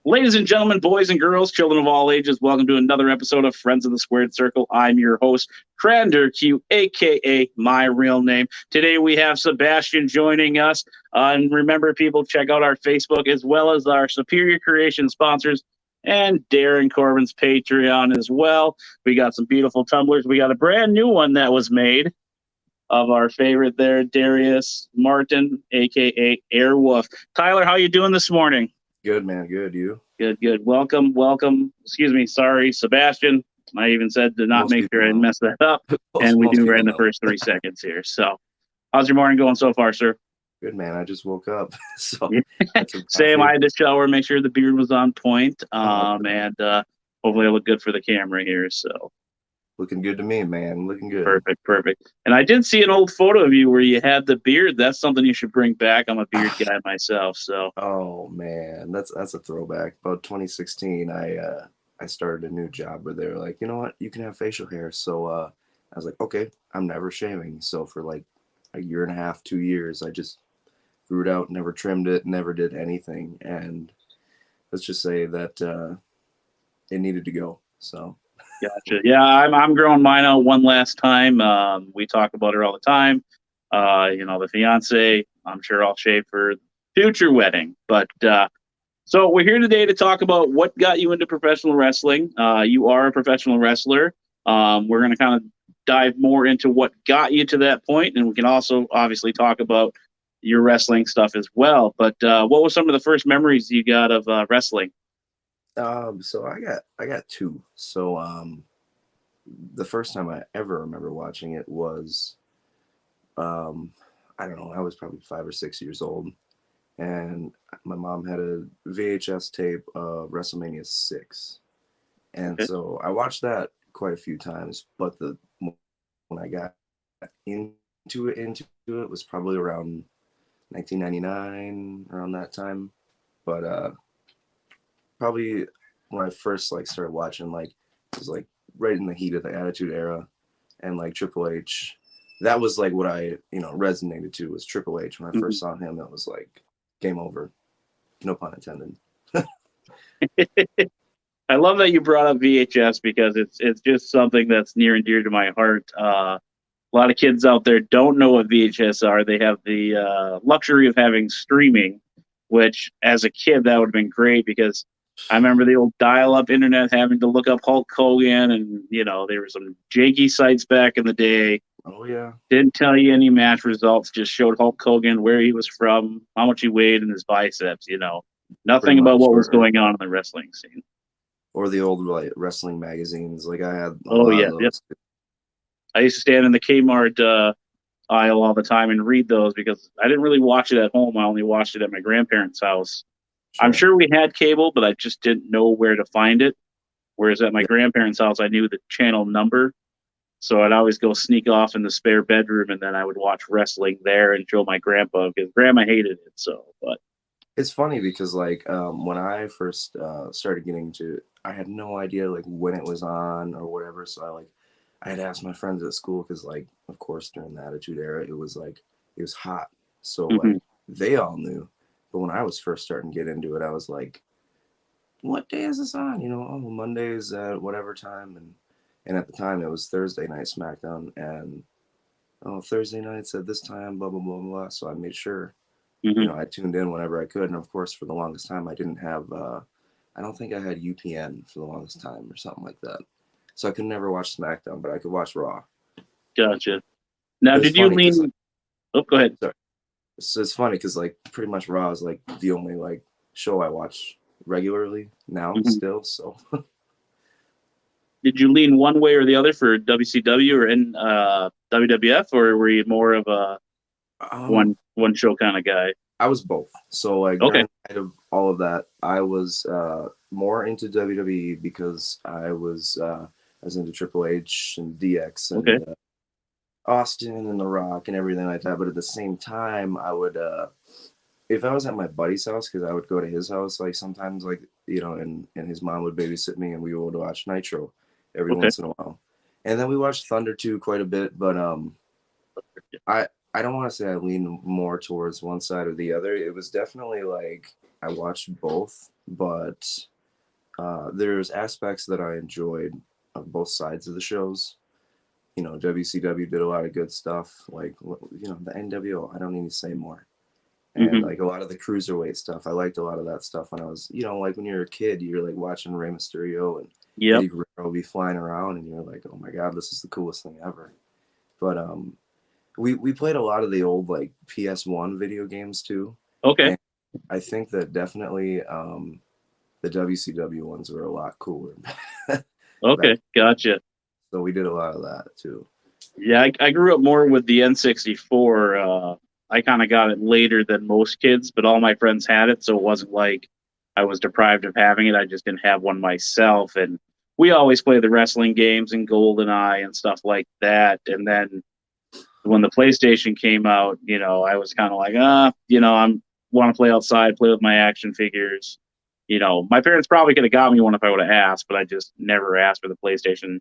Ladies and gentlemen, boys and girls, children of all ages, welcome to another episode of Friends of the Squared Circle. I'm your host, Crander Q, a.k.a. my real name. Today we have Sebastian joining us. And remember, people, check out our Facebook as well as our Superior Creation sponsors and Darren Corbin's Patreon as well. We got some beautiful tumblers. We got a brand new one that was made of our favorite there, Darius Martin, a.k.a. Airwolf. Tyler, how you doing this morning? Good, man. Good. You? Good. Welcome. Excuse me. Sorry, Sebastian. I even said to not Most make sure I people know. mess that up. And we Most do people right in the know. first 3 seconds here. So, how's your morning going so far, sir? Good, man. I just woke up. So Same. coffee. I had to shower, make sure the beard was on point. Oh, And hopefully I look good for the camera here. So, looking good to me, man. Looking good. perfect. And I did see an old photo of you where you had the beard. That's something you should bring back. I'm a beard guy myself. So, Oh man, that's a throwback. About 2016, I started a new job where they were like, you know what, you can have facial hair. So I was like, okay, I'm never shaving. So for like a year and a half, 2 years, I just grew it out, never trimmed it, never did anything. And let's just say that it needed to go. So. gotcha. Yeah, I'm growing mine out one last time. We talk about her all the time. The fiance. I'm sure I'll shave for future wedding. But so we're here today to talk about what got you into professional wrestling. You are a professional wrestler. We're going to kind of dive more into what got you to that point, and we can also obviously talk about your wrestling stuff as well. But what were some of the first memories you got of wrestling? So I got two. So the first time I ever remember watching it was I don't know, I was probably 5 or 6 years old, and my mom had a VHS tape of WrestleMania 6, and Okay. so I watched that quite a few times. But when I got into it was probably around 1999, around that time. But probably when I first started watching, it was like right in the heat of the Attitude Era, and like Triple H. That was like what I resonated to was Triple H. When I first saw him, that was like game over. No pun intended. I love that you brought up VHS because it's just something that's near and dear to my heart. A lot of kids out there don't know what VHS are. They have the luxury of having streaming, which as a kid that would have been great because I remember the old dial-up internet having to look up Hulk Hogan, and there were some janky sites back in the day. Oh yeah. Didn't tell you any match results, just showed Hulk Hogan, where he was from, how much he weighed, and his biceps. Nothing Pretty about much. what was going on in the wrestling scene. Or the old wrestling magazines. Like I had a Oh lot yeah, of yep. those. I used to stand in the Kmart aisle all the time and read those because I didn't really watch it at home. I only watched it at my grandparents' house. I'm sure we had cable, but I just didn't know where to find it. Whereas at my Yeah. grandparents' house, I knew the channel number. So I'd always go sneak off in the spare bedroom, and then I would watch wrestling there and show my grandpa because grandma hated it. But It's funny because when I first started getting into it, I had no idea like when it was on or whatever. So I had asked my friends at school because of course during the Attitude Era it was hot. So they all knew. But when I was first starting to get into it, I was like, what day is this on? Oh, Mondays at whatever time. And at the time it was Thursday night SmackDown, and Thursday nights at this time, blah blah blah blah. So I made sure, I tuned in whenever I could. And of course, for the longest time, I didn't have, I don't think I had UPN for the longest time or something like that. So I could never watch SmackDown, but I could watch Raw. gotcha. Now, did you lean? Oh, go ahead. Sorry. So it's funny because pretty much Raw is the only show I watch regularly now still. So. Did you lean one way or the other for WCW or in WWF, or were you more of a one show kind of guy? I was both. So during the height of all of that, I was more into WWE because I was into Triple H and DX and Austin and The Rock and everything like that. But at the same time, I would if I was at my buddy's house, because I would go to his house sometimes and his mom would babysit me and we would watch Nitro every once in a while. And then we watched Thunder too quite a bit, but I I don't want to say I lean more towards one side or the other. It was definitely like I watched both, but there's aspects that I enjoyed of both sides of the shows. You know, WCW did a lot of good stuff, like, you know, the NWO. I don't need to say more. And Hmm. like a lot of the cruiserweight stuff, I liked a lot of that stuff when I was, you know, like when you're a kid, you're like watching Rey Mysterio and Yep. Eddie Guerrero be flying around, and you're like, oh my god, this is the coolest thing ever. But we played a lot of the old like PS1 video games too, Okay. and I think that definitely the WCW ones were a lot cooler Okay. back. Gotcha. So we did a lot of that too. Yeah, I grew up more with the N64. I kind of got it later than most kids, but all my friends had it, so it wasn't like I was deprived of having it. I just didn't have one myself. And we always played the wrestling games and GoldenEye and stuff like that. And then when the PlayStation came out, I was kind of like, I'm want to play outside, play with my action figures. My parents probably could have got me one if I would have asked, but I just never asked for the PlayStation.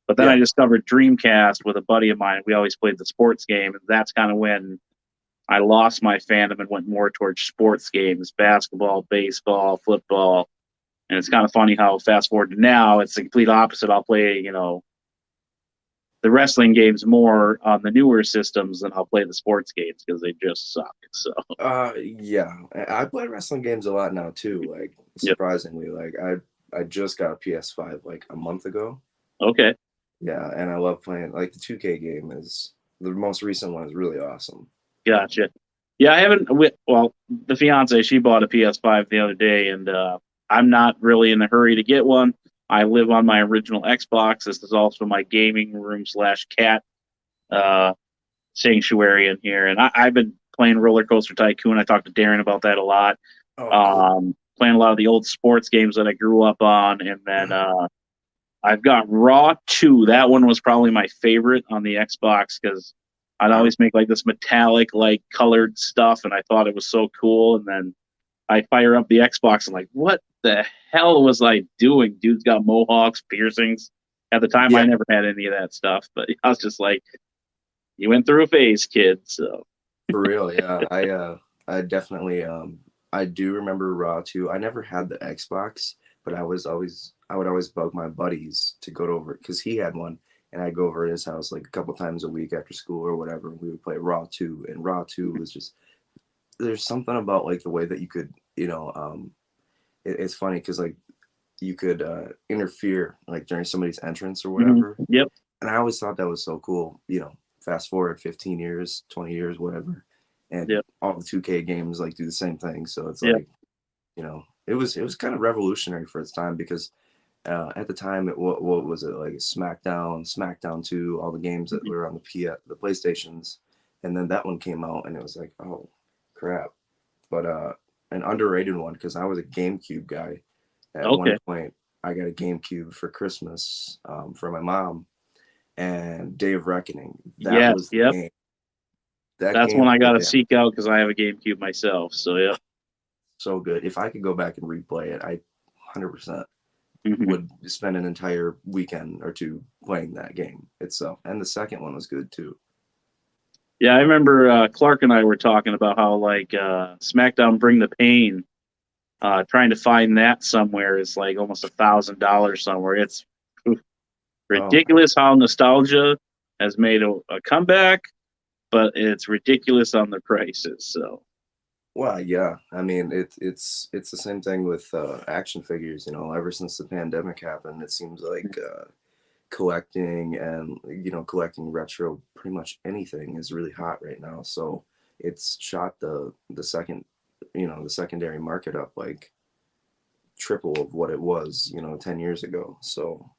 But then I Yeah, discovered Dreamcast with a buddy of mine. We always played the sports game, and that's kind of when I lost my fandom and went more towards sports games, basketball, baseball, football. And it's kind of funny how fast forward to now, it's the complete opposite. I'll play, the wrestling games more on the newer systems than I'll play the sports games because they just suck. So, yeah, I play wrestling games a lot now too. Like yep. surprisingly, like I just got a PS5 like a month ago. Okay. Yeah, and I love playing like the 2K game is the most recent one is really awesome. Gotcha. Yeah, I haven't. Well, the fiance, she bought a PS5 the other day, and I'm not really in a hurry to get one. I live on my original Xbox. This is also my gaming room slash cat uh, sanctuary in here, and I've been playing Roller Coaster Tycoon. I talked to Darren about that a lot. Oh, cool. Playing a lot of the old sports games that I grew up on, and then I've got Raw 2. That one was probably my favorite on the Xbox because I'd I, always make like this metallic, like colored stuff, and I thought it was so cool. And then I fire up the Xbox and like, what the hell was I doing? Dude's got mohawks, piercings. At the time, I yeah, never had any of that stuff, but I was just like, you went through a phase, kid. So, for real. Yeah, I definitely I do remember Raw too. I never had the Xbox, but I would always bug my buddies to go over because he had one, and I'd go over to his house like a couple times a week after school or whatever. And we would play Raw 2, and Raw 2 was just there's something about like the way that you could, it's funny because like you could interfere like during somebody's entrance or whatever. yep, And I always thought that was so cool. Fast forward 15 years, 20 years, whatever, and yep, all the 2K games like do the same thing. So it's yep. like, it was kind of revolutionary for its time because at the time, what was it like SmackDown 2, all the games that were on the PlayStations, and then that one came out, and it was like, oh, crap. But an underrated one because I was a GameCube guy. At one Okay. point, I got a GameCube for Christmas for my mom, and Day of Reckoning. That Yes, was the yep. game. That That's game one I got right to there, seek out because I have a GameCube myself. So, yep. so good. If I could go back and replay it, I 100% Hmm. would spend an entire weekend or two playing that game itself. And the second one was good too. Yeah, I remember Clark and I were talking about how like SmackDown Bring the Pain, trying to find that somewhere is like almost $1,000 somewhere. It's Oh my, ridiculous how nostalgia has made a comeback, but it's ridiculous on the prices. So well, yeah. I mean, it's the same thing with action figures. Ever since the pandemic happened, it seems like collecting and collecting retro pretty much anything is really hot right now. So it's shot the secondary market up like triple of what it was 10 years ago. So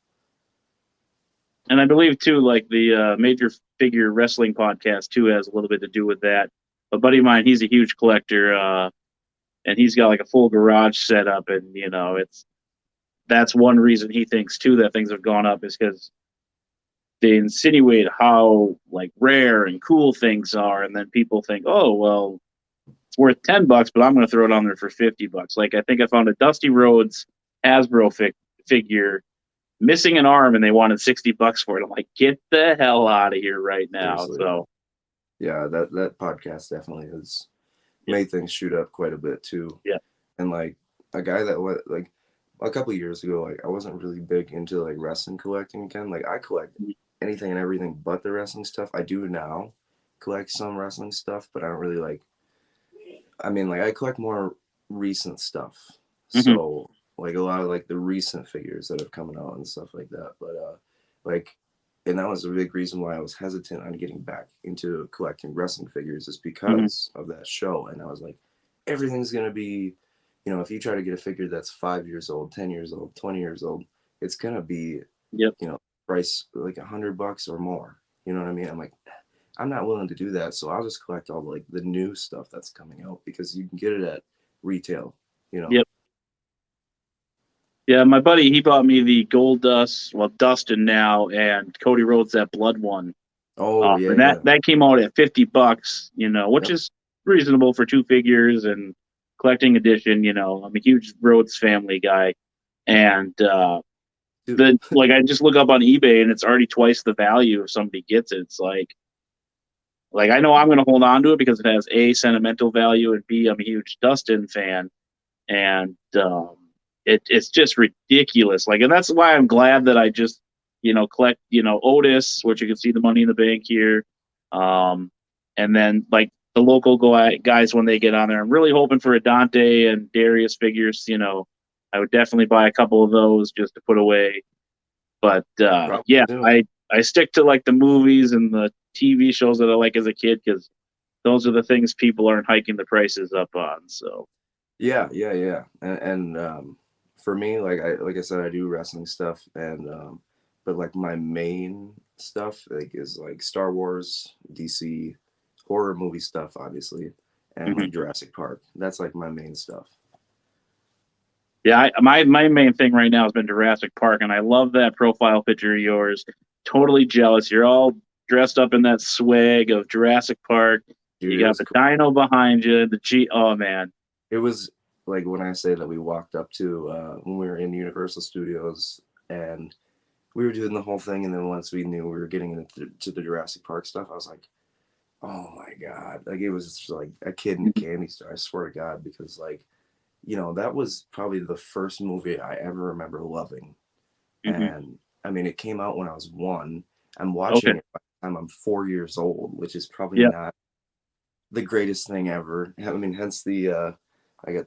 and I believe too, like the Major Figure Wrestling podcast too has a little bit to do with that. A buddy of mine, he's a huge collector, and he's got like a full garage set up, and that's one reason he thinks too that things have gone up is because they insinuate how like rare and cool things are, and then people think, oh well, it's worth $10, but I'm going to throw it on there for $50. Like I think I found a Dusty Rhodes Hasbro figure missing an arm, and they wanted $60 for it. I'm like, get the hell out of here right now. seriously, So Yeah, that podcast definitely has made things shoot up quite a bit too. Yeah. And like a guy that went like a couple of years ago, like I wasn't really big into like wrestling collecting again. Like I collect anything and everything but the wrestling stuff. I do now collect some wrestling stuff, but I don't really like. I mean, like I collect more recent stuff. Mhm. So like a lot of like the recent figures that have come out and stuff like that. But like, and that was a big reason why I was hesitant on getting back into collecting wrestling figures is Mhm. because of that show. And I was like, everything's gonna be, if you try to get a figure that's 5 years old, 10 years old, 20 years old, it's gonna be, Yep. price like $100 or more. You know what I mean? I'm like, I'm not willing to do that, so I'll just collect all like the new stuff that's coming out because you can get it at retail. Yep. Yeah, my buddy, he bought me the Gold Dust, well, Dustin now, and Cody Rhodes that Blood one. Oh yeah, And that yeah. that came out at $50, which Yep. is reasonable for two figures and collecting edition. I'm a huge Rhodes family guy, and Dude. like I just look up on eBay and it's already twice the value if somebody gets it. It's like I know I'm going to hold on to it because it has A, sentimental value, and B, I'm a huge Dustin fan, and it's just ridiculous. Like, and that's why I'm glad that I just collect Otis, which you can see the Money in the Bank here, and then like the local guys when they get on there. I'm really hoping for a Dante and Darius figures. I would definitely buy a couple of those just to put away. But Probably yeah, soon. I stick to like the movies and the TV shows that I like as a kid because those are the things people aren't hiking the prices up on. So Yeah. And for me, like I said, I do wrestling stuff, and but like my main stuff like is like Star Wars, DC, horror movie stuff, obviously, and mhm. like Jurassic Park. That's like my main stuff. Yeah, my main thing right now has been Jurassic Park, and I love that profile picture of yours. Totally jealous. You're all dressed up in that swag of Jurassic Park. Dude, You it got was the cool. dino behind you. Oh man. It was like when I say that we walked up to when we were in Universal Studios and we were doing the whole thing, and then once we knew we were getting into the Jurassic Park stuff, I was like, oh my god, like it was just like a kid in a Mhm. candy store. I swear to God, because like that was probably the first movie I ever remember loving, Mhm. and I mean it came out when I was one. I'm Okay. watching it by the time I'm 4 years old, which is probably Yeah. not the greatest thing ever. I mean, hence the I got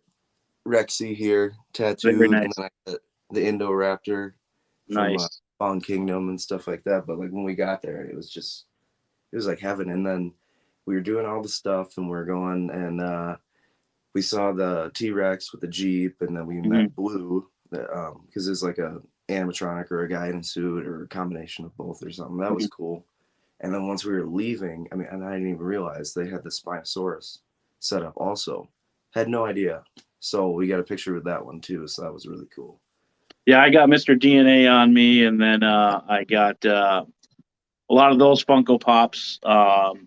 Rexy here Very tattooed, and nice. then I got the Indoraptor from Nice. Fallen Kingdom and stuff like that. But like when we got there, it was like heaven. And then we were doing all the stuff, and we are going, and we saw the T-Rex with the Jeep, and then we Mhm. met Blue, because it's like a animatronic or a guy in a suit or a combination of both or something. That was Mhm. cool. And then once we were leaving, I mean, and I didn't even realize they had the Spinosaurus set up also. Had no idea. So we got a picture with that one too. So that was really cool. Yeah, I got Mr. DNA on me, and then I got a lot of those Funko Pops.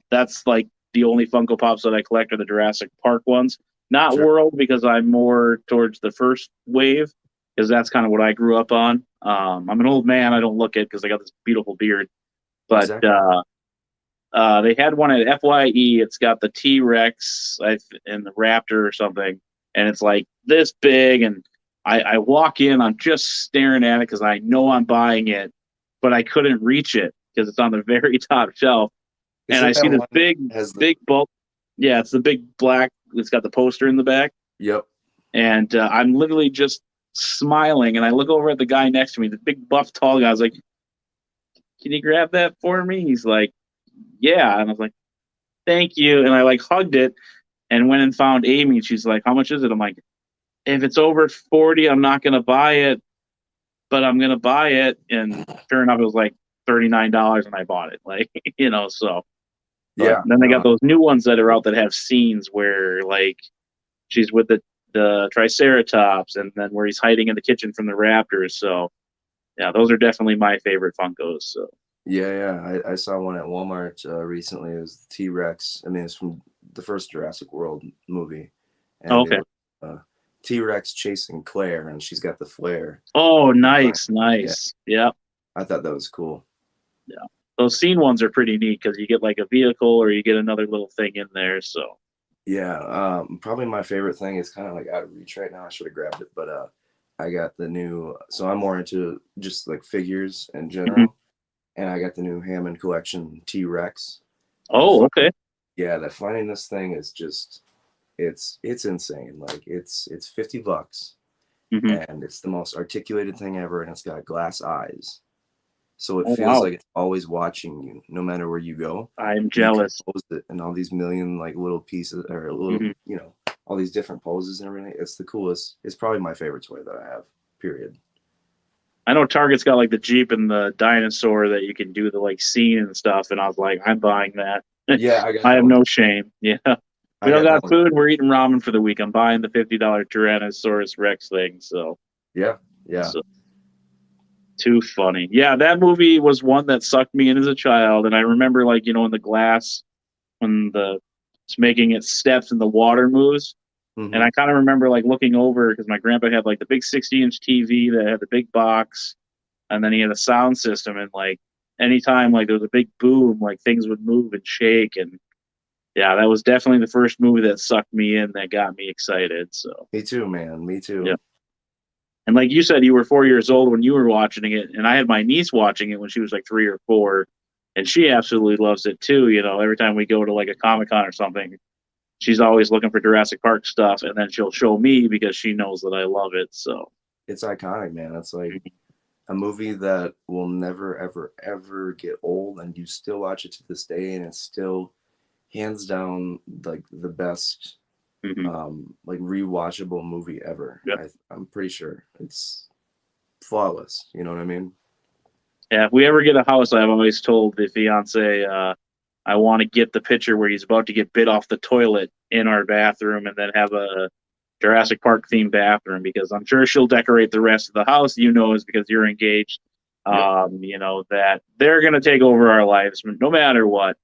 That's like the only Funko Pops that I collect are the Jurassic Park ones. Not Sure. World because I'm more towards the first wave because that's kind of what I grew up on. I'm an old man. I don't look it because I got this beautiful beard. But Exactly. they had one at FYE. It's got the T Rex and the Raptor or something, and it's like this big. And I walk in, I'm just staring at it because I know I'm buying it, but I couldn't reach it because it's on the very top shelf. And I Isn't see that this one that big, has the big bulk. Yeah, it's the big black. It's got the poster in the back, yep. and I'm literally just smiling. And I look over at the guy next to me, the big buff tall guy. I was like, "Can you grab that for me?" He's like, "Yeah," and I was like, "Thank you." And I like hugged it and went and found Amy. And she's like, "How much is it?" I'm like, "If it's over 40, I'm not gonna buy it, but I'm gonna buy it." And sure enough, it was like $39, and I bought it. Like so. But Yeah. then they got No. those new ones that are out that have scenes where like she's with the Triceratops, and then where he's hiding in the kitchen from the Raptors. So yeah, those are definitely my favorite Funkos. So Yeah. I saw one at Walmart recently. It was the T-Rex. I mean, it's from the first Jurassic World movie, and it okay. was T-Rex chasing Claire, and she's got the flare. Oh, Behind. nice, Yeah, nice. Yeah, I thought that was cool. yeah. those scene ones are pretty neat because you get like a vehicle or you get another little thing in there. So Yeah, probably my favorite thing is kind of like out of reach right now. I should have grabbed it, but I got the new. So I'm more into just like figures in Mhm. general, and I got the new Hammond collection T-Rex. And Oh, okay. yeah, that finding this thing is just it's insane. Like it's $50, Hmm. and it's the most articulated thing ever, and it's got glass eyes. So it Oh, feels wow. like it's always watching you, no matter where you go. I'm And you can jealous. pose it in all these million like little pieces or little, Hmm. all these different poses and everything. It's the coolest. It's probably my favorite toy that I have. Period. I know Target's got like the Jeep and the dinosaur that you can do the like scene and stuff, and I was like, I'm buying that. Yeah, I got I that have one. no shame. Yeah. We I don't got that got one. food. We're eating ramen for the week. I'm buying the $50 Tyrannosaurus Rex thing. So, Yeah, yeah. so too funny. Yeah, that movie was one that sucked me in as a child, and I remember like in the glass when it's making its steps and the water moves. And Hmm. I kind of remember like looking over because my grandpa had like the big 60-inch TV that had the big box, and then he had a sound system. And like anytime like there was a big boom, like things would move and shake. And yeah, that was definitely the first movie that sucked me in, that got me excited. So Me too, man. Me yeah. too. And like you said, you were 4 years old when you were watching it, and I had my niece watching it when she was like 3 or 4, and she absolutely loves it too. Every time we go to like a Comic-Con or something, she's always looking for Jurassic Park stuff, and then she'll show me because she knows that I love it. So It's iconic, man. It's like a movie that will never, ever, ever get old, and you still watch it to this day, and it's still hands down like the best mhm. like rewatchable movie ever. Yep. I'm pretty sure it's flawless. You know what I mean? Yeah, if we ever get a house, I've always told the fiance, I want to get the picture where he's about to get bit off the toilet in our bathroom, and then have a Jurassic Park themed bathroom, because I'm sure she'll decorate the rest of the house. Is because you're engaged. Yep. That they're gonna take over our lives no matter what.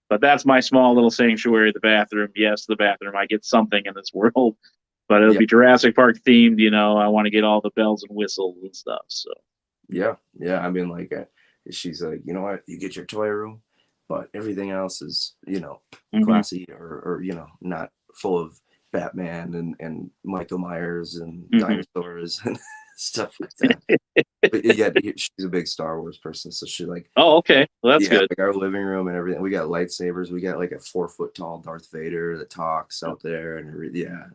But that's my small little sanctuary, the bathroom. Yes, the bathroom. I get something in this world, but it'll Yep. be Jurassic Park themed. I want to get all the bells and whistles and stuff. So Yeah. Yeah. I mean, like, she's like, you know what? You get your toy room, but everything else is, mhm. classy or not full of Batman and Michael Myers and Mhm. dinosaurs and stuff like that. But yeah, she's a big Star Wars person, so she like, Oh, okay. Well, that's yeah, good. like our living room and everything. We got lightsabers. We got like a 4 foot tall Darth Vader that talks Yeah, out there, and yeah, that's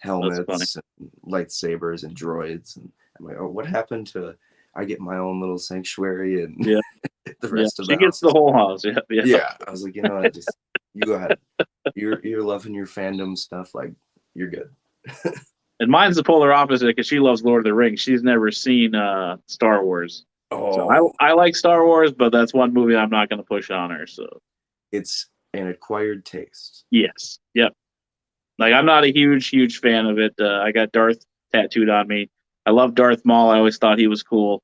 funny. helmets and lightsabers and droids. And I'm like, oh, what happened to? I get my own little sanctuary, and Yeah, the yeah. rest of She the gets house the is. whole house. Yeah, yeah. Yeah, I was like, you know what, just you go ahead. You're loving your fandom stuff, like you're good. And mine's the polar opposite because she loves Lord of the Rings. She's never seen Star Wars. So Oh, I like Star Wars, but that's one movie I'm not going to push on her. So it's an acquired taste. yes, yep. Like I'm not a huge fan of it. I got Darth tattooed on me. I love Darth Maul. I always thought he was cool.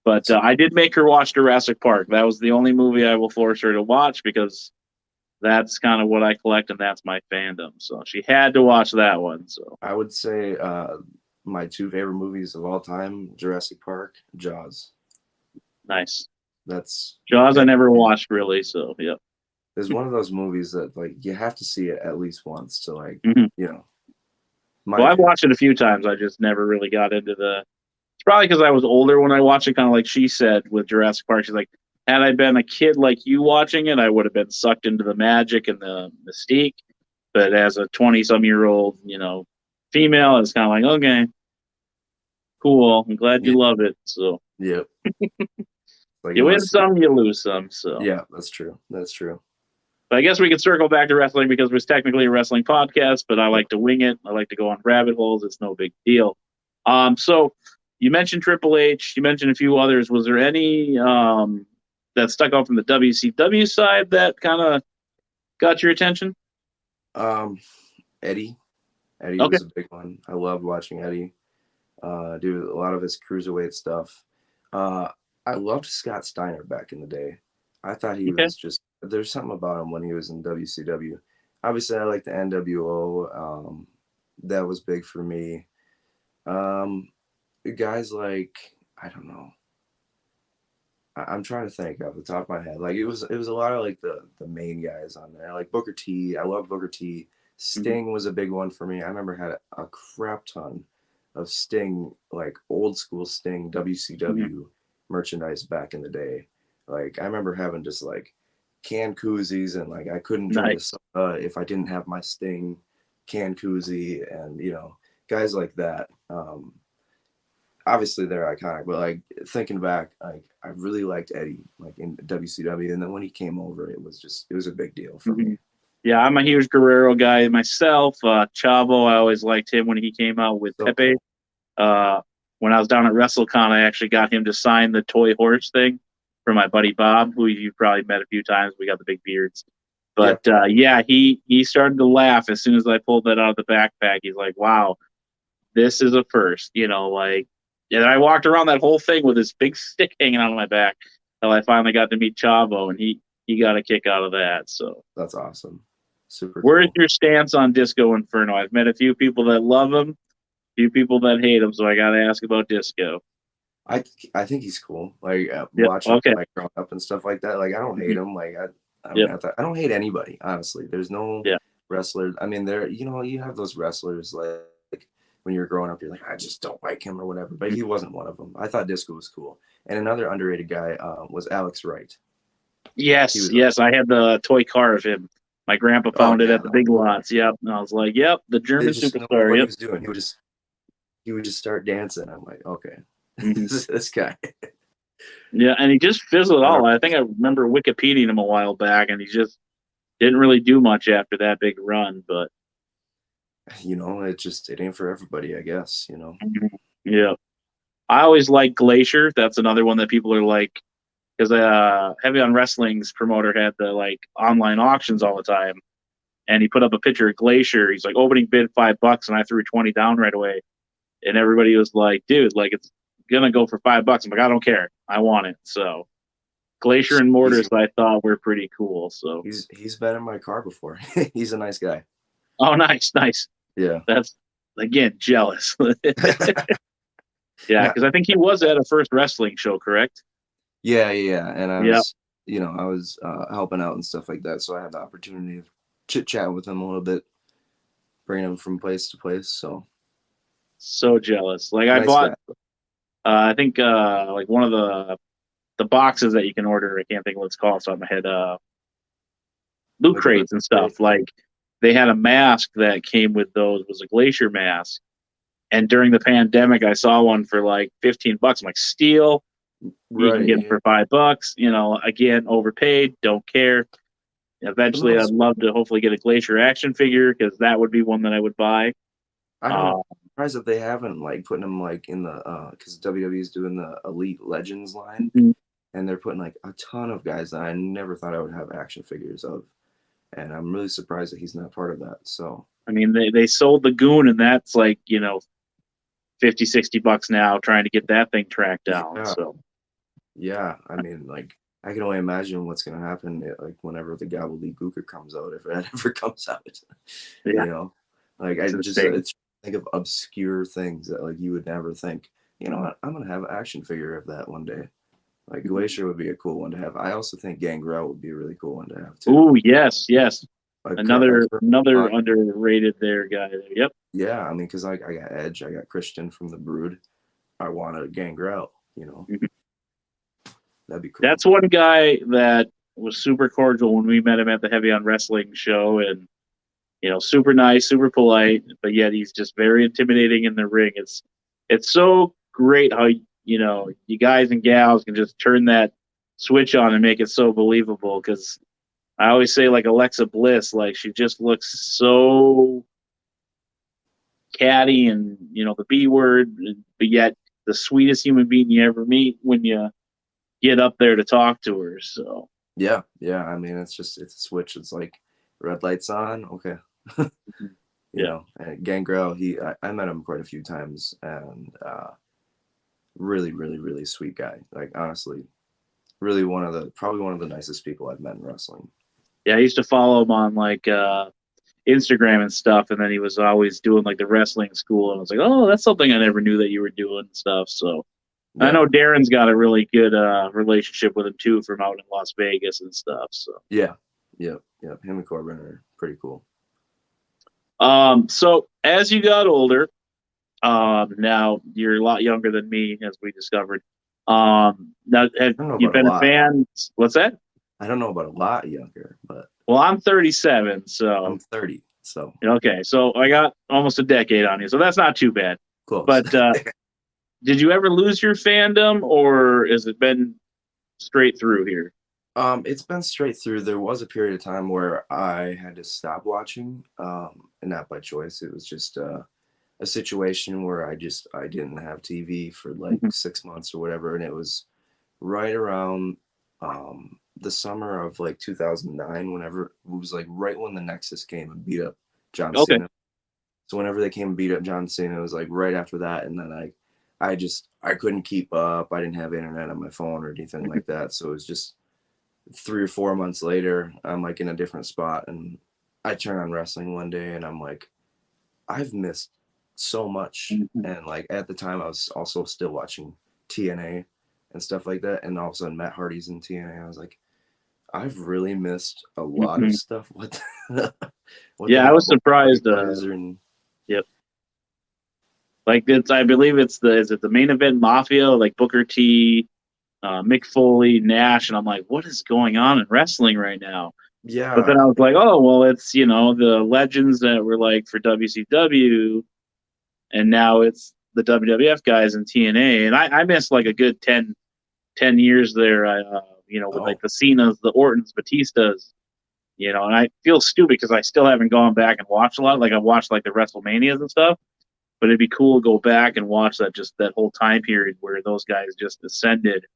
But I did make her watch Jurassic Park. That was the only movie I will force her to watch because that's kind of what I collect and that's my fandom. So she had to watch that one. So I would say my two favorite movies of all time: Jurassic Park, Jaws. nice. That's Jaws I it. never watched really. So yep. There's one of those movies that like you have to see it at least once to like, Hmm. you know, my Well, I've opinion. watched it a few times. I just never really got into the. It's probably because I was older when I watched it. Kind of like she said with Jurassic Park. She's like, had I been a kid like you watching it, I would have been sucked into the magic and the mystique. But as a 20-some-year-old, female, it's kind of like, okay, cool. I'm glad Yeah, you love it. So yeah. Like you win unless, some, you lose some. So, yeah, that's true. That's true. but I guess we could circle back to wrestling because we're technically a wrestling podcast. But I Yep. like to wing it. I like to go on rabbit holes. It's no big deal. So you mentioned Triple H. You mentioned a few others. Was there any that stuck out from the WCW side that kind of got your attention? Um, Eddie. Eddie Okay. was a big one. I loved watching Eddie do a lot of his cruiserweight stuff. Uh, I loved Scott Steiner back in the day. I thought he Okay. was just there's something about him when he was in WCW. Obviously, I like the NWO. That was big for me. Um, Guys like I don't know. I'm trying to think off the top of my head. Like it was a lot of like the main guys on there. Like Booker T. I love Booker T. Mhm. Sting was a big one for me. I remember had a crap ton of Sting, like old school Sting Mhm. WCW merchandise back in the day. Like I remember having just like canned koozies, and like I couldn't drink a Nice. soda if I didn't have my Sting canned koozie, and guys like that. Obviously they're iconic, but like thinking back, like I really liked Eddie, like in WCW, and then when he came over, it was a big deal for me. Mhm. Yeah, I'm a huge Guerrero guy myself. Chavo, I always liked him when he came out with So Pepe. cool. Uh, when I was down at WrestleCon, I actually got him to sign the toy horse thing for my buddy Bob, who you've probably met a few times. We got the big beards. Yeah, But yeah, he started to laugh as soon as I pulled that out of the backpack. He's like, "Wow, this is a first," like. And I walked around that whole thing with this big stick hanging out of my back until I finally got to meet Chavo, and he got a kick out of that. So, that's awesome. Super where's cool. your stance on Disco Inferno? I've met a few people that love him, few people that hate him, so I got to ask about Disco. I I think he's cool. Like Yep. watching Okay. like growing up and stuff like that. Like I don't hate Mhm. him. Like I mean Yep. I don't hate anybody. Honestly, there's no Yeah. wrestler. I mean there you have those wrestlers like when you're growing up, you're like I just don't like him or whatever. But Mhm. he wasn't one of them. I thought Disco was cool. And another underrated guy was Alex Wright. He Yes. was Yes. I had the toy car of him. My grandpa oh found it yeah, at the Big Lots. Yep. And I was like, "Yep, the they German just no matter superstar." what he Yep. was doing, he would just start dancing. I'm like okay, Hmm. this guy. Yeah, and he just fizzled I out. don't I think I remember Wikipediaing him a while back, and he just didn't really do much after that big run. But it ain't for everybody, I guess. mhm. Yeah, I always like Glacier. That's another one that people are like, because Heavy on Wrestling's promoter had the like online auctions all the time, and he put up a picture of Glacier. He's like opening bid $5, and I threw 20 down right away, and everybody was like, "Dude, like it's gonna go for $5." I'm like, "I don't care, I want it." So Glacier and He's Mortis, I thought were pretty cool. So he's been in my car before. He's a nice guy. oh, nice, nice. Yeah. That's again jealous. Yeah, Now, because I think he was at a first wrestling show, correct? yeah. And Yeah. I was helping out and stuff like that. So I had the opportunity of chit chat with him a little bit, bringing him from place to place. So So jealous. Like I nice bought, guy. I think like one of the boxes that you can order. I can't think of what it's called. So in my head, loot Like a loot crates and crate. stuff. Like they had a mask that came with those. Was a glacier mask. And during the pandemic, I saw one for like $15. I'm like, steal. You can Right. get them for $5. Again, overpaid. Don't care. For the Eventually, I'd most, love to hopefully get a Glacier action figure because that would be one that I would buy. I don't know. Uh, I'm surprised that they haven't like putting him like in the because WWE is doing the Elite Legends line, mhm. and they're putting like a ton of guys that I never thought I would have action figures of, and I'm really surprised that he's not part of that. So I mean, they sold the Goon, and that's like, 50, $60 now trying to get that thing tracked down. yeah, So, yeah. I mean, like I can only imagine what's gonna happen like whenever the gobbledygooker comes out, if it ever comes out. yeah, you know, like I it's just insane. it's think of obscure things that like you would never think. You know what? I'm gonna have an action figure of that one day. Like Glacier would be a cool one to have. I also think Gangrel would be a really cool one to have too. Ooh, yes, yes. A Another current another line. underrated there guy there. Yep. Yeah, I mean, because like I got Edge, I got Christian from the Brood. I want a Gangrel. Mhm. That'd be cool. That's one guy that was super cordial when we met him at the Heavy on Wrestling show, and super nice, super polite, but yet he's just very intimidating in the ring. It's so great how you guys and gals can just turn that switch on and make it so believable. Because I always say like Alexa Bliss, like she just looks so catty and the B word, but yet the sweetest human being you ever meet when you get up there to talk to her. So Yeah. I mean, it's a switch. It's like red lights on. Okay. yeah. And Gangrel, I met him quite a few times, and really, really, really sweet guy. Like honestly, really probably one of the nicest people I've met in wrestling. Yeah, I used to follow him on like Instagram and stuff, and then he was always doing like the wrestling school, and I was like, oh, that's something I never knew that you were doing and stuff. So I Yeah, know Darren's got a really good relationship with him too from out in Las Vegas and stuff. So yeah, yep. Him and Corbin are pretty cool. so as you got older, now you're a lot younger than me, as we discovered. Now have I don't know you about a been a lot. fan? What's that? I don't know about a lot younger, but Well, I'm 37, so I'm 30, so okay. So I got almost a decade on you, so that's not too bad. close. But did you ever lose your fandom, or has it been straight through here? It's been straight through. There was a period of time where I had to stop watching, and not by choice. It was just a situation where I didn't have TV for like Mhm. 6 months or whatever, and it was right around the summer of like 2009. Whenever it was like right when the Nexus came and beat up John Okay. Cena. So whenever they came and beat up John Cena, it was like right after that, and then I couldn't keep up. I didn't have internet on my phone or anything like that, so it was just 3 or 4 months later, I'm like in a different spot, and I turn on wrestling one day, and I'm like, I've missed so much. Mhm. And like at the time, I was also still watching TNA and stuff like that, and all of a sudden Matt Hardy's in TNA. I was like, I've really missed a lot of Mhm. stuff. What what the Yeah, I hell? was Both Hardy surprised. Boys are in. Yep. Like it's, I believe it's is it the main event Mafia, like Booker T, Mick Foley, Nash, and I'm like, what is going on in wrestling right now? But then Yeah, I was like, oh well, it's the legends that were like for WCW, and now it's the WWF guys in TNA, and I missed like a good 10 years there. With like oh the Cenas, the Ortons, Batistas, and I feel stupid because I still haven't gone back and watched a lot. Like I watched like the WrestleManias and stuff, but it'd be cool to go back and watch that whole time period where those guys just ascended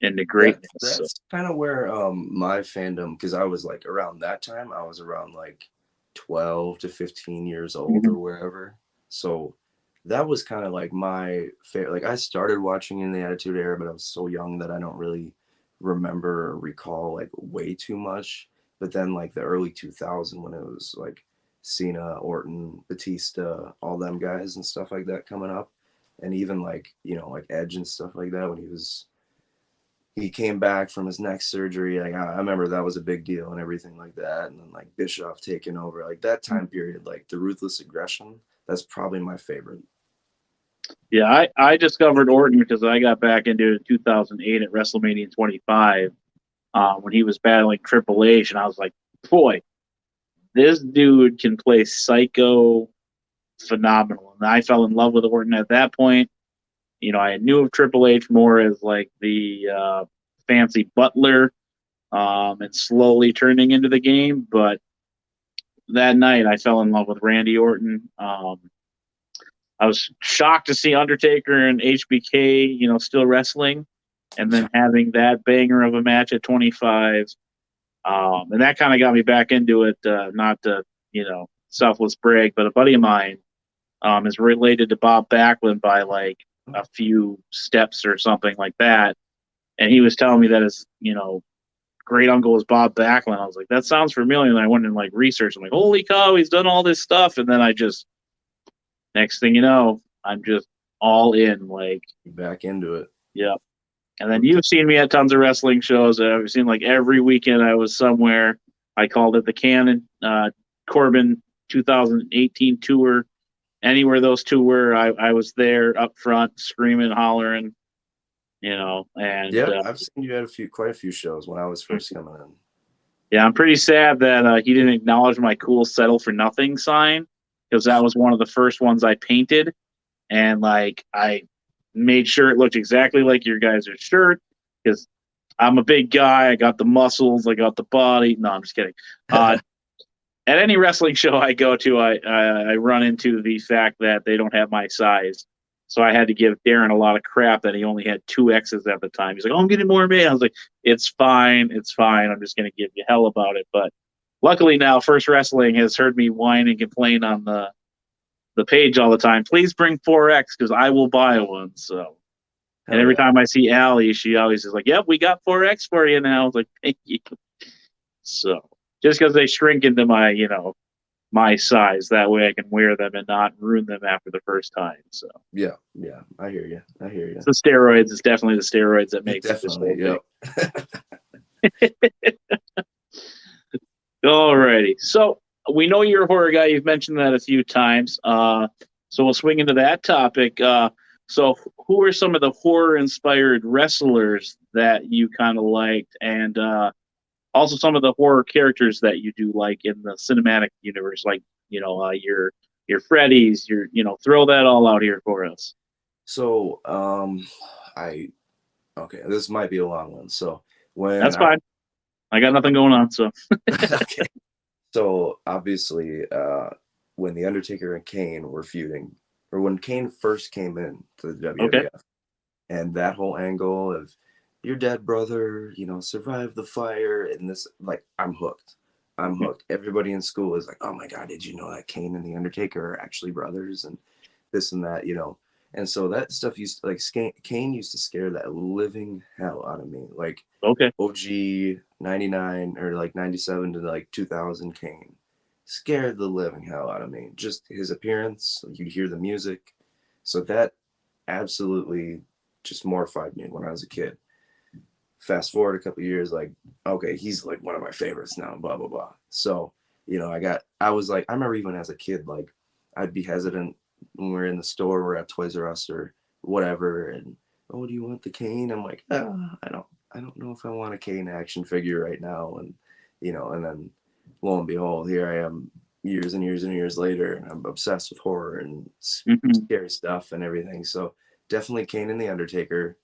into greatness. So, that's kind of where my fandom, because I was like around that time, I was around like 12 to 15 years old mhm. or wherever. So that was kind of like my favorite. Like I started watching in the Attitude Era, but I was so young that I don't really remember or recall like way too much. But then like the early 2000 when it was like Cena, Orton, Batista, all them guys and stuff like that coming up, and even like like Edge and stuff like that when he came back from his neck surgery. Like I remember that was a big deal and everything like that. And then like Bischoff taking over, like that time period, like the ruthless aggression. That's probably my favorite. yeah, I discovered Orton because I got back into it in 2008 at WrestleMania 25 when he was battling Triple H, and I was like, boy, this dude can play psycho phenomenal. And I fell in love with Orton at that point. I knew of Triple H more as like the fancy butler and slowly turning into the game. But that night, I fell in love with Randy Orton. I was shocked to see Undertaker and HBK, still wrestling, and then having that banger of a match at 25. And that kind of got me back into it. Not to, selfless brag, but a buddy of mine is related to Bob Backlund by like a few steps or something like that. And he was telling me that his, great uncle was Bob Backlund. I was like, that sounds familiar. And I went and like researched. I'm like, holy cow, he's done all this stuff. And then next thing you know, I'm just all in. Like, Back into it. yeah. And then you've seen me at tons of wrestling shows. I've seen like every weekend I was somewhere. I called it the Cannon Corbin 2018 tour. Anywhere those two were, I was there up front, screaming, hollering, and Yeah, I've seen you at quite a few shows when I was first coming in. yeah, I'm pretty sad that he didn't acknowledge my cool "settle for nothing" sign because that was one of the first ones I painted, and like I made sure it looked exactly like your guys' shirt because I'm a big guy. I got the muscles. I got the body. No, I'm just kidding. At any wrestling show I go to, I run into the fact that they don't have my size. So I had to give Darren a lot of crap that he only had 2X's at the time. He's like, "Oh, I'm getting more made." I was like, "It's fine, it's fine. I'm just going to give you hell about it." But luckily now, First Wrestling has heard me whine and complain on the page all the time. Please bring 4X because I will buy one. So, and Hell every yeah. time I see Allie, she always is like, "Yep, we got 4X for you now." I was like, "Thank you." So just because they shrink into my my size. That way I can wear them and not ruin them after the first time. So Yeah, I hear you. it's the steroids. It's definitely the steroids that makes it this Definitely, whole yep. thing. Alrighty. So we know you're a horror guy. You've mentioned that a few times. So we'll swing into that topic. So who are some of the horror inspired wrestlers that you kind of liked, and also some of the horror characters that you do like in the cinematic universe, like your Freddy's, throw that all out here for us. So, I okay, this might be a long one. So when That's fine. I got nothing going on, so okay, so obviously, when the Undertaker and Kane were feuding, or when Kane first came in to the okay. WWF, and that whole angle of your dead brother, survived the fire, and this, like, I'm hooked. I'm hooked. Everybody in school is like, "Oh my God, did you know that Kane and the Undertaker are actually brothers?" And this and that. And so that stuff used to, like, Kane used to scare that living hell out of me. Like Okay. OG 99 or like 97 to like 2000 Kane scared the living hell out of me. Just his appearance, you'd hear the music. So that absolutely just mortified me when I was a kid. Fast forward a couple years, like, okay, he's like one of my favorites now, blah, blah, blah. So, I was like, I remember even as a kid, like, I'd be hesitant when we're in the store, we're at Toys R Us or whatever, and, oh, do you want the Kane? I'm like, I don't know if I want a Kane action figure right now. And then lo and behold, here I am years and years and years later, and I'm obsessed with horror and Mm-hmm. scary stuff and everything. So definitely Kane and the Undertaker.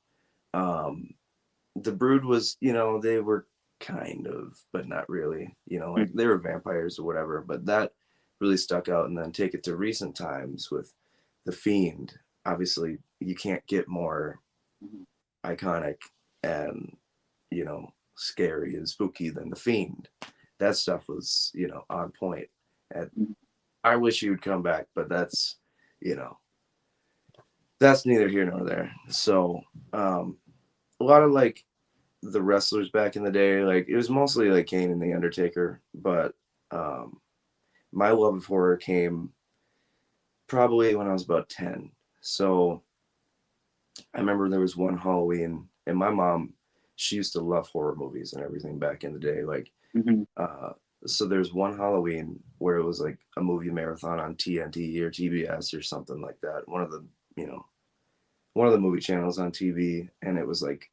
The Brood was, they were kind of, but not really, like they were vampires or whatever, but that really stuck out. And then take it to recent times with The Fiend. Obviously, you can't get more iconic and, scary and spooky than The Fiend. That stuff was, on point. And I wish he would come back, but you know, that's neither here nor there. So, a lot of like the wrestlers back in the day, like it was mostly like Kane and the Undertaker, but my love of horror came probably when I was about 10. So I remember there was one Halloween, and my mom, she used to love horror movies and everything back in the day. Like, Mm-hmm. so there's one Halloween where it was like a movie marathon on TNT or TBS or something like that. You know, one of the movie channels on TV, and it was like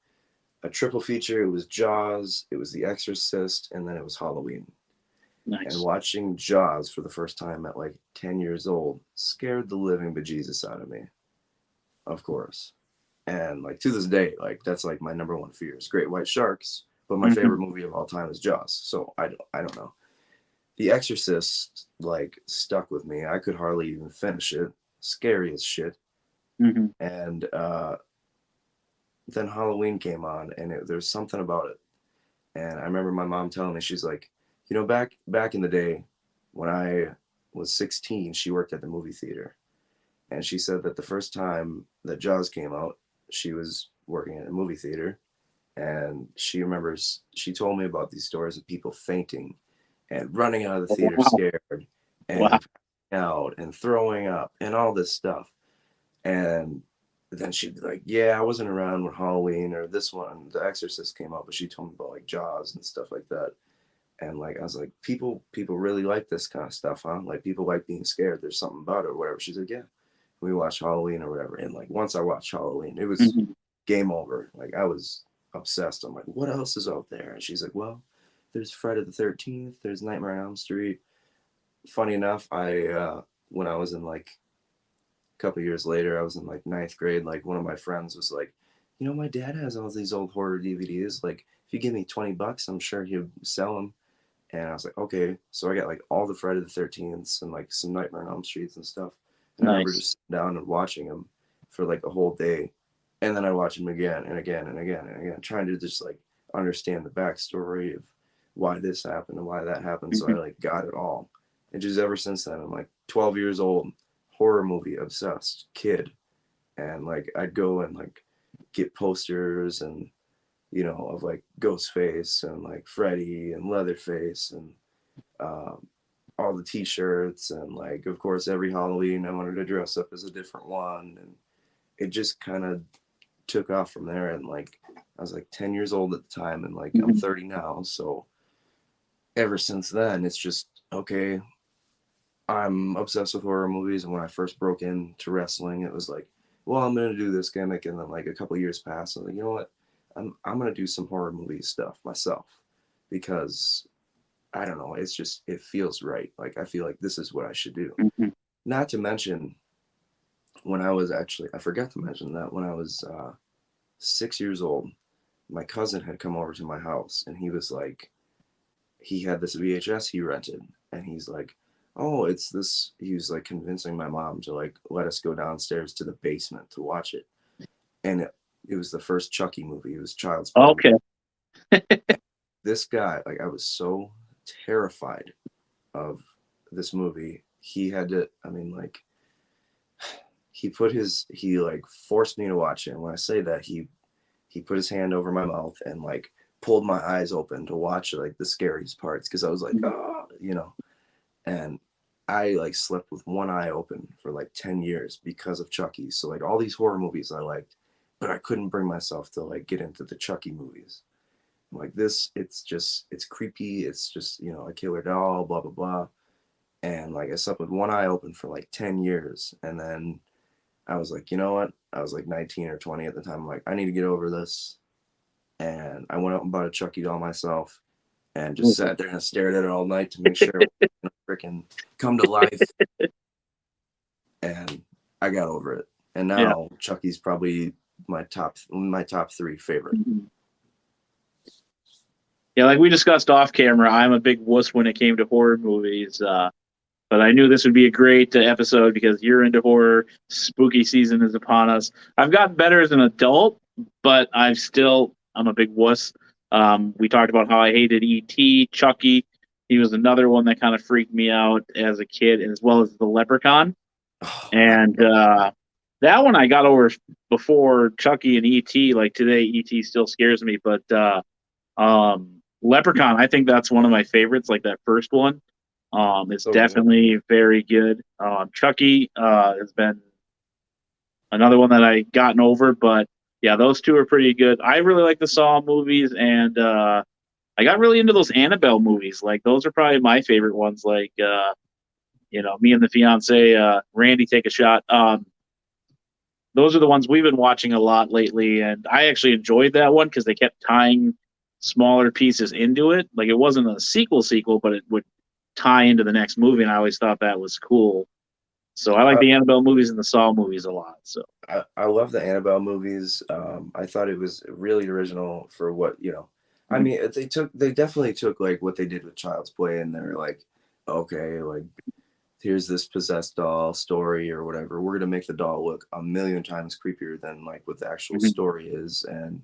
a triple feature. It was Jaws, it was The Exorcist, and then it was Halloween. And Nice. watching Jaws for the first time at like 10 years old scared the living bejesus out of me, of course. And like to this day, like that's like my number one fear is great white sharks. But my Mm-hmm. favorite movie of all time is Jaws. So I don't know. The Exorcist like stuck with me. I could hardly even finish it. Scary as shit. Mm-hmm. And then Halloween came on, and there's something about it. And I remember my mom telling me, she's like, back in the day when I was 16, she worked at the movie theater. And she said that the first time that Jaws came out, she was working at a movie theater. And she remembers, she told me about these stories of people fainting and running out of the Oh, theater wow. scared Wow. and out and throwing up and all this stuff. And then she'd be like, yeah, I wasn't around when Halloween or this one, The Exorcist came out, but she told me about like Jaws and stuff like that. And like I was like, people really like this kind of stuff, huh? Like people like being scared. There's something about it or whatever. She's like, yeah. We watched Halloween or whatever. And like once I watched Halloween, it was Mm-hmm. game over. Like I was obsessed. I'm like, what else is out there? And she's like, well, there's Friday the 13th, there's Nightmare on Elm Street. Funny enough, I when I was in like a couple years later, I was in like ninth grade, like one of my friends was like, my dad has all these old horror DVDs. Like if you give me $20, I'm sure he'll sell them. And I was like, okay. So I got like all the Friday the 13th and like some Nightmare on Elm Streets and stuff. And I remember Nice. just sitting down and watching them for like a whole day. And then I watch them again and again and again and again, trying to just like understand the backstory of why this happened and why that happened. So I Mm-hmm. like got it all. And just ever since then, I'm like 12 years old, horror movie obsessed kid. And like I'd go and like get posters and of like Ghostface and like Freddy and Leatherface and um, all the t-shirts, and like of course every Halloween I wanted to dress up as a different one, and it just kind of took off from there. And like I was like 10 years old at the time, and like I'm 30 now, so ever since then it's just okay, I'm obsessed with horror movies. And when I first broke into wrestling, it was like, well, I'm gonna do this gimmick. And then like a couple years passed, and like, you know what, I'm gonna do some horror movie stuff myself, because I don't know, it's just, it feels right. Like I feel like this is what I should do. Mm-hmm. Not to mention, when I was actually, I forgot to mention that when I was 6 years old, my cousin had come over to my house, and he was like, he had this VHS he rented, and he's like, oh, it's this. He was like convincing my mom to like let us go downstairs to the basement to watch it, and it was the first Chucky movie. It was Child's Play. Okay. This guy, like, I was so terrified of this movie. He had to, I mean, like, he like forced me to watch it. And when I say that, he put his hand over my mouth and like pulled my eyes open to watch like the scariest parts, because I was like, oh, and I like slept with one eye open for like 10 years because of Chucky. So like all these horror movies I liked, but I couldn't bring myself to like get into the Chucky movies. Like this, it's creepy. It's just, a killer doll, blah, blah, blah. And like I slept with one eye open for like 10 years. And then I was like, you know what? I was like 19 or 20 at the time. I'm like, I need to get over this. And I went out and bought a Chucky doll myself, and just sat there and stared at it all night to make sure it would freaking come to life. And I got over it. And now Chucky's probably my top 3 favorite. Yeah, like we discussed off camera, I'm a big wuss when it came to horror movies. But I knew this would be a great episode because you're into horror. Spooky season is upon us. I've gotten better as an adult, but I'm a big wuss. We talked about how I hated E.T., Chucky. He was another one that kind of freaked me out as a kid, as well as the Leprechaun. And that one I got over before Chucky and E.T. Like today, E.T. still scares me, but Leprechaun, I think that's one of my favorites. Like that first one, it's definitely very good. Chucky has been another one that I gotten over, but yeah, those two are pretty good. I really like the Saw movies, and I got really into those Annabelle movies. Like those are probably my favorite ones. Like me and the fiance, Randy, take a shot. Those are the ones we've been watching a lot lately, and I actually enjoyed that one because they kept tying smaller pieces into it. Like it wasn't a sequel, but it would tie into the next movie, and I always thought that was cool. So I like the Annabelle movies and the Saw movies a lot. So I love the Annabelle movies. I thought it was really original for what, I mean, they definitely took like what they did with Child's Play, and they're like, okay, like here's this possessed doll story or whatever. We're gonna make the doll look a million times creepier than like what the actual story is. And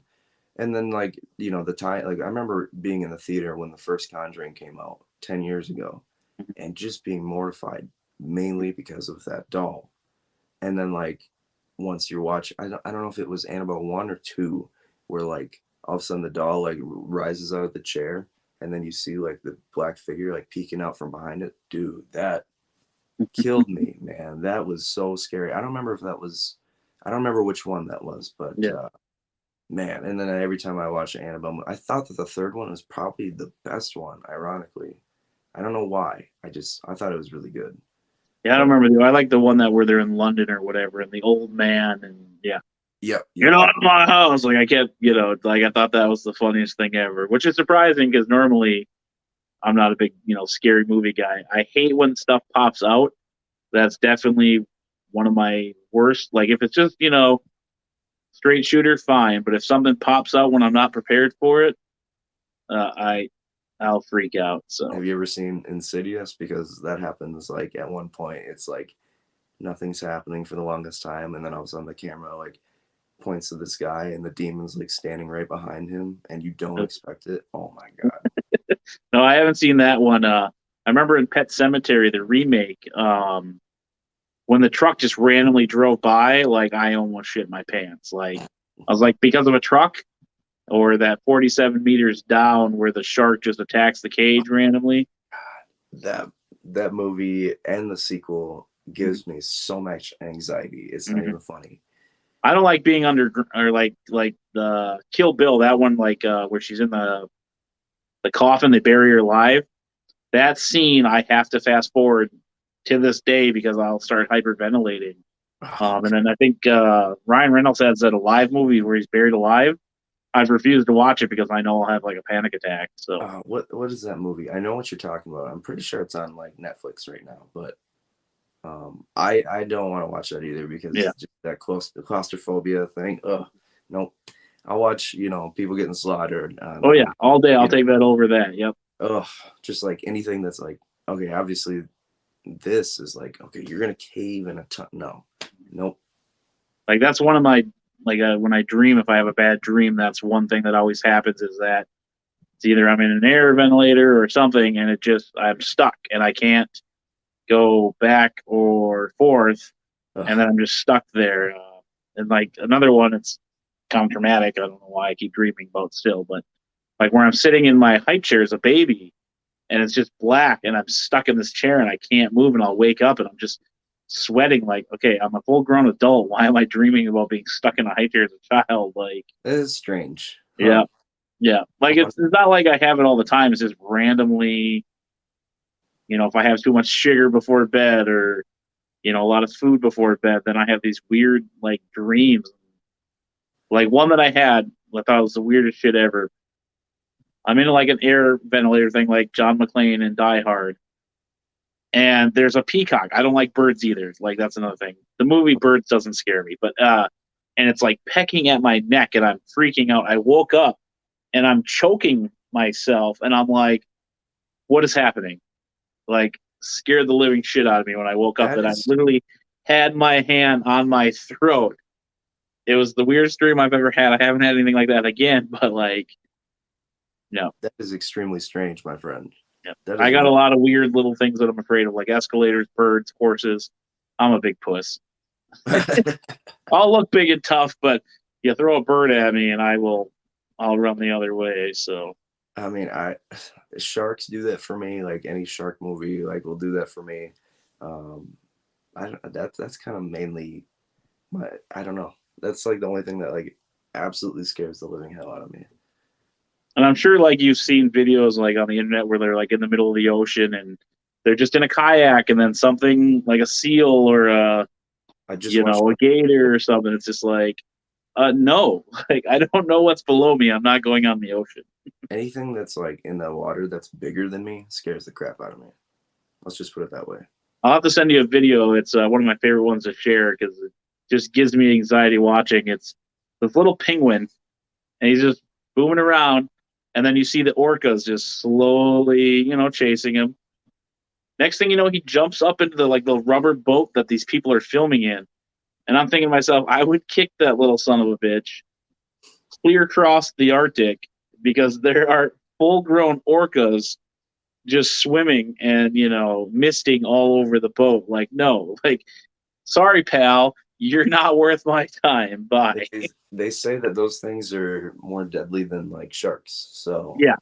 then like, the time, like I remember being in the theater when the first Conjuring came out 10 years ago, and just being mortified mainly because of that doll. And then like once you're watching, I don't know if it was Annabelle 1 or 2, where like all of a sudden the doll like rises out of the chair, and then you see like the black figure like peeking out from behind it. Dude, that killed me, man. That was so scary. I don't remember which one that was, but man. And then every time I watch Annabelle, I thought that the third one was probably the best one, ironically. I don't know why. I thought it was really good. Yeah, I don't remember. I like the one that where they're in London or whatever, and the old man, and you're not in my house. Like I kept, like I thought that was the funniest thing ever, which is surprising because normally I'm not a big, scary movie guy. I hate when stuff pops out. That's definitely one of my worst. Like if it's just, straight shooter, fine. But if something pops out when I'm not prepared for it, I'll freak out. So have you ever seen Insidious? Because that happens like at one point. It's like nothing's happening for the longest time, and then all of a sudden the camera like points to this guy, and the demon's like standing right behind him, and you don't expect it. Oh my god! No, I haven't seen that one. I remember in Pet Sematary, the remake, when the truck just randomly drove by, like I almost shit my pants. Like I was like, because of a truck. Or that 47 meters down where the shark just attacks the cage randomly. That that movie and the sequel gives me so much anxiety. It's not Mhm. even funny. I don't like being under or like the Kill Bill, that one, like where she's in the coffin, they bury her alive. That scene I have to fast forward to this day because I'll start hyperventilating. And then I think Ryan Reynolds has that Alive movie where he's buried alive. I've refused to watch it because I know I'll have like a panic attack. So What is that movie? I know what you're talking about. I'm pretty sure it's on like Netflix right now, but I don't want to watch that either because yeah. just that claustrophobia thing. Nope. I'll watch people getting slaughtered. Oh yeah, all day I'll you know, take that over that. Yep. just like anything that's like okay, obviously this is like okay, you're gonna cave in a ton. No, nope. Like that's one of my when I dream, if I have a bad dream, that's one thing that always happens is that it's either I'm in an air ventilator or something, and I'm stuck and I can't go back or forth, and then I'm just stuck there. And like another one, it's kind of traumatic. I don't know why I keep dreaming about still, but like where I'm sitting in my high chair as a baby, and it's just black, and I'm stuck in this chair and I can't move, and I'll wake up and I'm just sweating. Like, okay, I'm a full grown adult. Why am I dreaming about being stuck in a high chair as a child? Like, That is strange. yeah, yeah. Like it's not like I have it all the time. It's just randomly. If I have too much sugar before bed or a lot of food before bed, then I have these weird like dreams. Like one that I had, I thought was the weirdest shit ever. I'm in like an air ventilator thing, like John McClane in Die Hard, and there's a peacock. I don't like birds either. Like that's another thing. The movie Birds doesn't scare me, but and it's like pecking at my neck, and I'm freaking out. I woke up and I'm choking myself, and I'm like, "What is happening?" Like scared the living shit out of me when I woke up. That I literally had my hand on my throat. It was the weirdest dream I've ever had. I haven't had anything like that again, but like, no. That is extremely strange, my friend. Yeah. That is I got a lot of weird little things that I'm afraid of, like escalators, birds, horses. I'm a big puss. I'll look big and tough, but you throw a bird at me and I'll run the other way. So I mean, sharks do that for me. Like any shark movie, like will do that for me. I don't. That's kind of mainly I don't know. That's like the only thing that like absolutely scares the living hell out of me. and I'm sure like you've seen videos like on the internet where they're like in the middle of the ocean and they're just in a kayak and then something like a seal or I just watched a gator or something. It's just like no, like I don't know what's below me. I'm not going on the ocean. anything that's like in the water that's bigger than me scares the crap out of me. Let's just put it that way. I'll have to send you a video. It's one of my favorite ones to share because it just gives me anxiety watching. It's this little penguin, and he's just booming around, and then you see the orcas just slowly, chasing him. Next thing you know, he jumps up into the rubber boat that these people are filming in, and I'm thinking to myself, I would kick that little son of a bitch clear across the Arctic because there are full-grown orcas just swimming and misting all over the boat. Like, no, like, sorry, pal, you're not worth my time. Bye. They say that those things are more deadly than like sharks. So Yeah.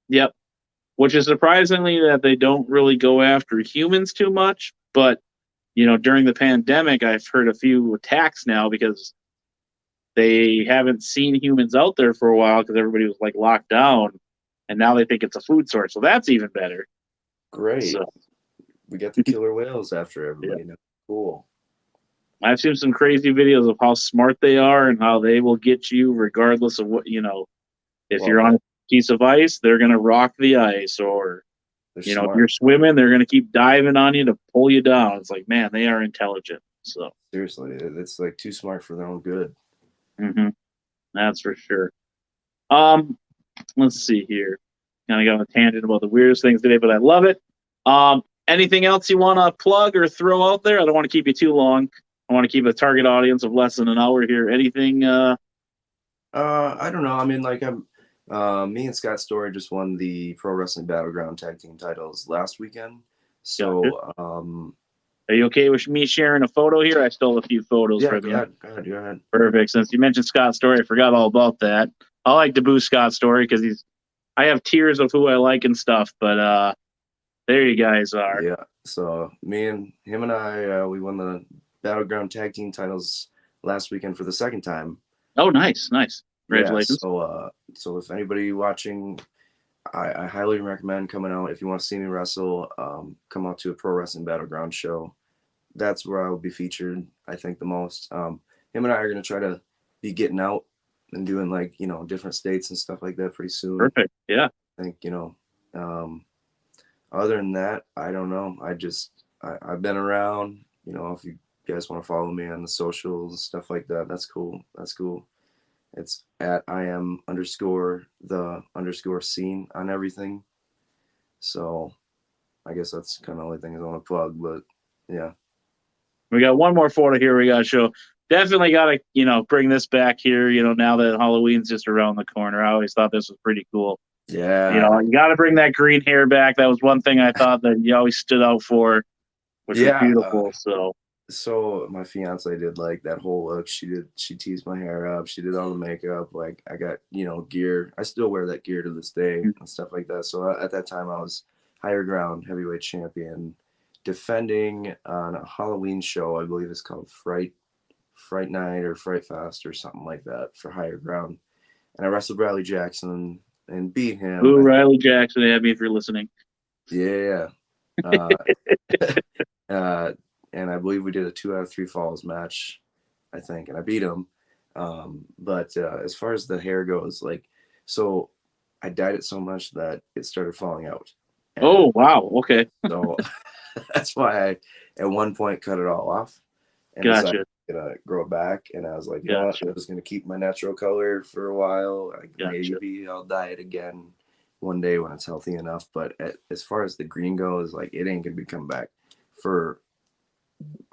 Yep. Which is surprisingly that they don't really go after humans too much. But during the pandemic, I've heard a few attacks now because they haven't seen humans out there for a while because everybody was like locked down, and now they think it's a food source. So that's even better. great. So, we got the killer whales after everybody. yeah. Now. Cool. I've seen some crazy videos of how smart they are and how they will get you regardless of what, if you're on a piece of ice, they're going to rock the ice, or, if you're swimming, they're going to keep diving on you to pull you down. It's like, man, they are intelligent. So seriously, it's like too smart for their own good. Mm-hmm. That's for sure. Let's see here. Kind of got on a tangent about the weirdest things today, but I love it. Anything else you want to plug or throw out there? I don't want to keep you too long. I want to keep a target audience of less than an hour here. Anything? I don't know. I mean, like me and Scott Story just won the Pro Wrestling Battleground Tag Team titles last weekend. So, are you okay with me sharing a photo here? I stole a few photos from you. Go ahead. Perfect. Since you mentioned Scott Story, I forgot all about that. I like to boost Scott Story because I have tiers of who I like and stuff, but There you guys are. Yeah. So him and I, we won the Battleground Tag Team titles last weekend for the second time. Oh, nice. Congratulations. Yeah, so if anybody watching, I highly recommend coming out. If you want to see me wrestle, come out to a Pro Wrestling Battleground show. That's where I will be featured, I think, the most. Him and I are going to try to be getting out and doing, like, different states and stuff like that pretty soon. Perfect. Yeah. I think, other than that, I don't know. I've been around, if you guys want to follow me on the socials and stuff like that, that's cool. It's at @IM_the_scene on everything. So I guess that's kind of the only thing I want to plug, but yeah. We got one more photo here we got to show. Definitely got to, bring this back here, now that Halloween's just around the corner. I always thought this was pretty cool. Yeah. You got to bring that green hair back. That was one thing I thought that you always stood out for, which was beautiful. So my fiance did like that whole look. She teased my hair up. She did all the makeup. Like I got, gear. I still wear that gear to this day and stuff like that. So at that time I was higher ground heavyweight champion, defending on a Halloween show. I believe it's called Fright Night or Fright Fest or something like that for higher ground. And I wrestled Riley Jackson and beat him. Ooh, Riley Jackson, Abby, if you're listening. Yeah. And I believe we did a 2 out of 3 falls match, I think, and I beat him. But as far as the hair goes, so I dyed it so much that it started falling out. And oh, wow. Okay. So that's why I, at one point, cut it all off. And gotcha. Gonna grow it back, and I was like, you know what? I'm just gonna keep my natural color for a while. Maybe I'll dye it again one day when it's healthy enough. But as far as the green goes, it ain't gonna be coming back for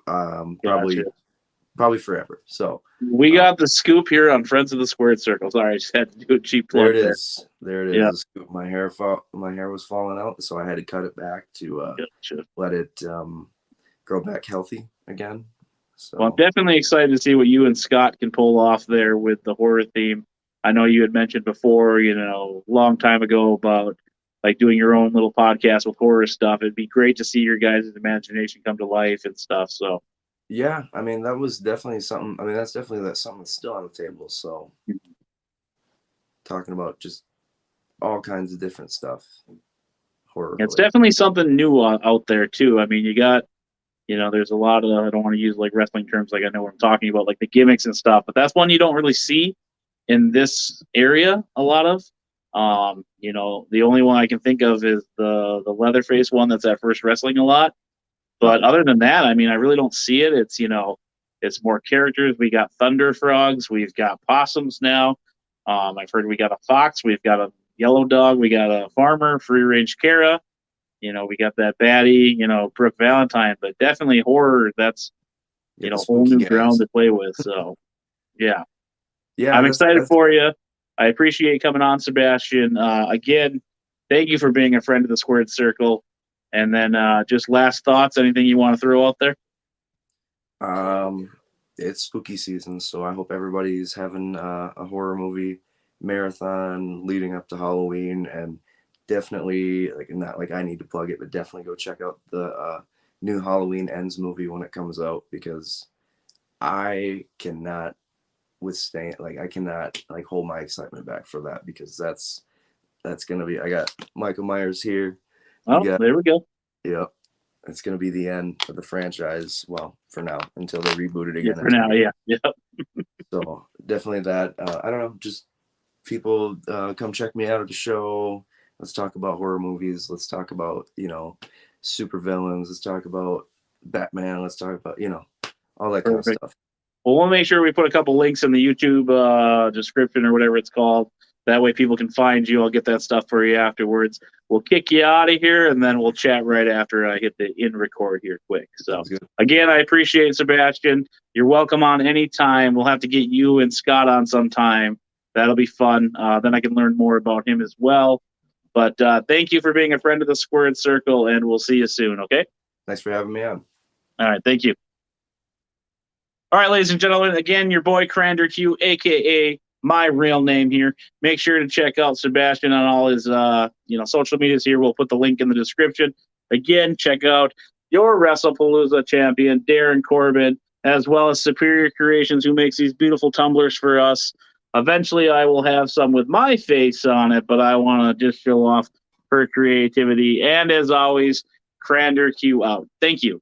probably forever. So we got the scoop here on Friends of the Squared Circle. Sorry, I just had to do a cheap plug. There it is. Yeah. My hair was falling out, so I had to cut it back to let it grow back healthy again. So. Well, I'm definitely excited to see what you and Scott can pull off there with the horror theme. I know you had mentioned before, a long time ago about doing your own little podcast with horror stuff. It'd be great to see your guys' imagination come to life and stuff. So, yeah, I mean, that was definitely something. I mean, that's something that's still on the table. So, talking about just all kinds of different stuff. Horror. It's definitely something new out there too. I mean, you got. There's a lot of, I don't want to use wrestling terms, I know what I'm talking about, the gimmicks and stuff, but that's one you don't really see in this area a lot of. The only one I can think of is the Leatherface one that's at First Wrestling a lot. But other than that, I mean, I really don't see it. It's, it's more characters. We got Thunder Frogs. We've got possums now. I've heard we got a fox. We've got a yellow dog. We got a farmer, free range Kara. We got that baddie, Brooke Valentine, but definitely horror. That's, whole new ground to play with. So, yeah. Yeah. I'm excited for you. I appreciate coming on, Sebastian. Again, thank you for being a friend of the Squared Circle. And then just last thoughts, anything you want to throw out there? It's spooky season, so I hope everybody's having a horror movie marathon leading up to Halloween, and definitely not I need to plug it, but definitely go check out the new Halloween Ends movie when it comes out, because I cannot withstand, I cannot hold my excitement back for that, because that's gonna be, I got Michael Myers here. There we go. Yep. It's gonna be the end of the franchise. Well, for now, until they reboot it again. Yeah, for now, yeah. So definitely that. I don't know, just people come check me out at the show. Let's talk about horror movies. Let's talk about, super villains. Let's talk about Batman. Let's talk about, all that kind of stuff. Well, we'll make sure we put a couple links in the YouTube description or whatever it's called. That way people can find you. I'll get that stuff for you afterwards. We'll kick you out of here, and then we'll chat right after I hit the in record here quick. So, again, I appreciate it, Sebastian. You're welcome on anytime. We'll have to get you and Scott on sometime. That'll be fun. Then I can learn more about him as well. But thank you for being a friend of the Squared Circle, and we'll see you soon, okay? Thanks for having me on. All right, thank you. All right, ladies and gentlemen, again, your boy Crander Q, a.k.a. my real name here. Make sure to check out Sebastian on all his social medias here. We'll put the link in the description. Again, check out your WrestlePalooza champion, Darren Corbin, as well as Superior Creations, who makes these beautiful tumblers for us. Eventually, I will have some with my face on it, but I want to just show off her creativity. And as always, Crander Q out. Thank you.